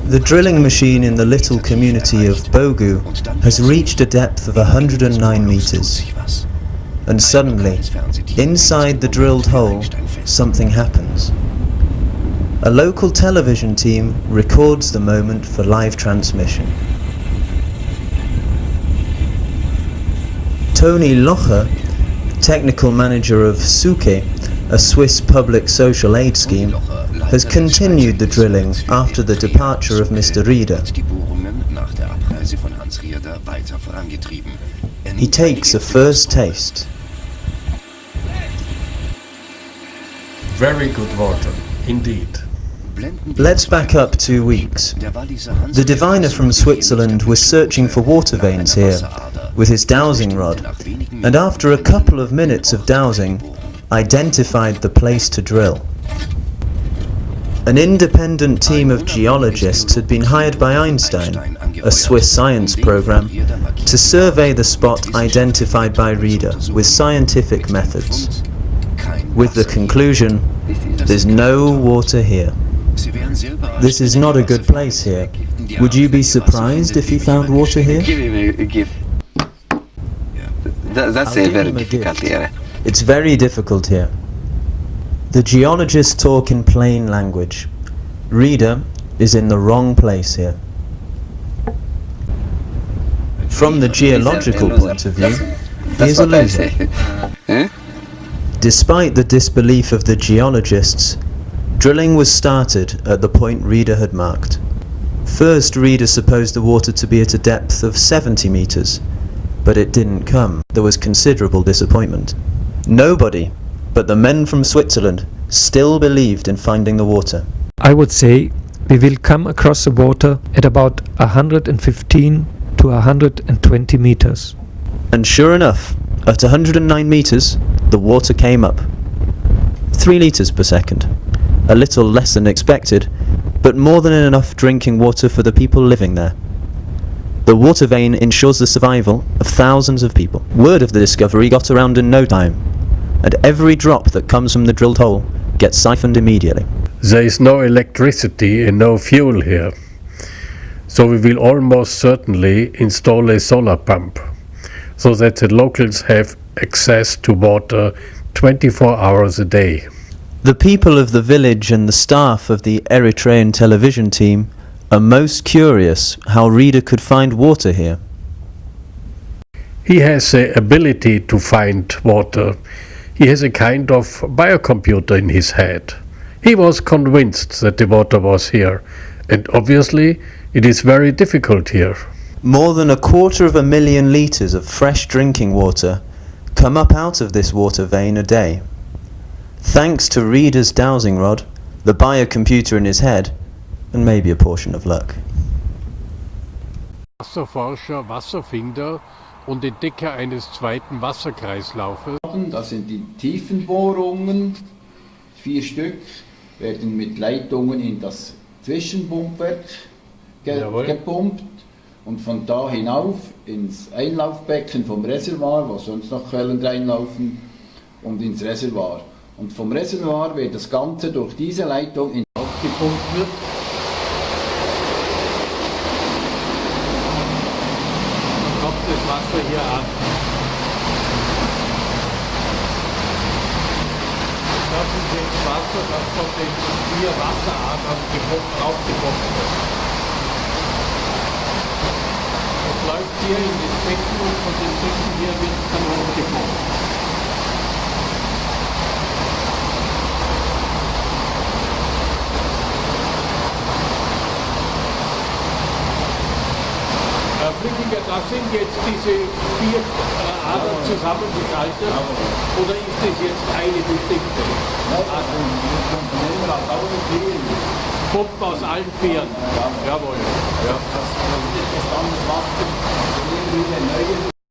The drilling machine in the little community of Bogu has reached a depth of 109 meters. And suddenly, inside the drilled hole, something happens. A local television team records the moment for live transmission. Tony Locher, technical manager of Suke, a Swiss public social aid scheme, has continued the drilling after the departure of Mr. Rieder. He takes a first taste. Very good water, indeed. Let's back up 2 weeks. The diviner from Switzerland was searching for water veins here with his dowsing rod, and after a couple of minutes of dowsing, identified the place to drill. An independent team of geologists had been hired by Einstein, a Swiss science program, to survey the spot identified by Rieder with scientific methods, with the conclusion, there's no water here. This is not a good place here. Would you be surprised if you found water here? That's a very difficult area. It's very difficult here. The geologists talk in plain language. Rieder is in the wrong place here. From the geological point of view, he is a loser. Despite the disbelief of the geologists, drilling was started at the point Rieder had marked. First, Rieder supposed the water to be at a depth of 70 meters, but it didn't come. There was considerable disappointment. Nobody but the men from Switzerland still believed in finding the water. I would say we will come across the water at about 115 to 120 meters. And sure enough, at 109 meters, the water came up. 3 liters per second. A little less than expected, but more than enough drinking water for the people living there. The water vein ensures the survival of thousands of people. Word of the discovery got around in no time, and every drop that comes from the drilled hole gets siphoned immediately. There is no electricity and no fuel here, so we will almost certainly install a solar pump, so that the locals have access to water 24 hours a day. The people of the village and the staff of the Eritrean television team are most curious how Rieder could find water here. He has the ability to find water. He has a kind of biocomputer in his head. He was convinced that the water was here, and obviously it is very difficult here. More than 250,000 liters of fresh drinking water come up out of this water vein a day. Thanks to Rieder's dowsing rod, the biocomputer in his head, and maybe a portion of luck. Wasserforscher, Wasserfinder und Entdecker eines zweiten Wasserkreislaufes. Das sind die Tiefenbohrungen, 4 Stück, werden mit Leitungen in das Zwischenpumpwerk gepumpt und von da hinauf ins Einlaufbecken vom Reservoir, wo sonst noch Quellen reinlaufen, und ins Reservoir. Und vom Reservoir wird das Ganze durch diese Leitung in aufgepumpt wird. Dann kommt das Wasser hier an. Das ist jetzt Wasser, das von den 4 Wasseradern aufgepumpt wird. Das läuft hier in das Becken und von dem Becken hier wird es dann hochgepumpt. Das sind jetzt diese 4 Adern zusammengeschaltet, oder ist das jetzt eine bestimmte? Pumpen aus allen 4. Jawohl. Ja.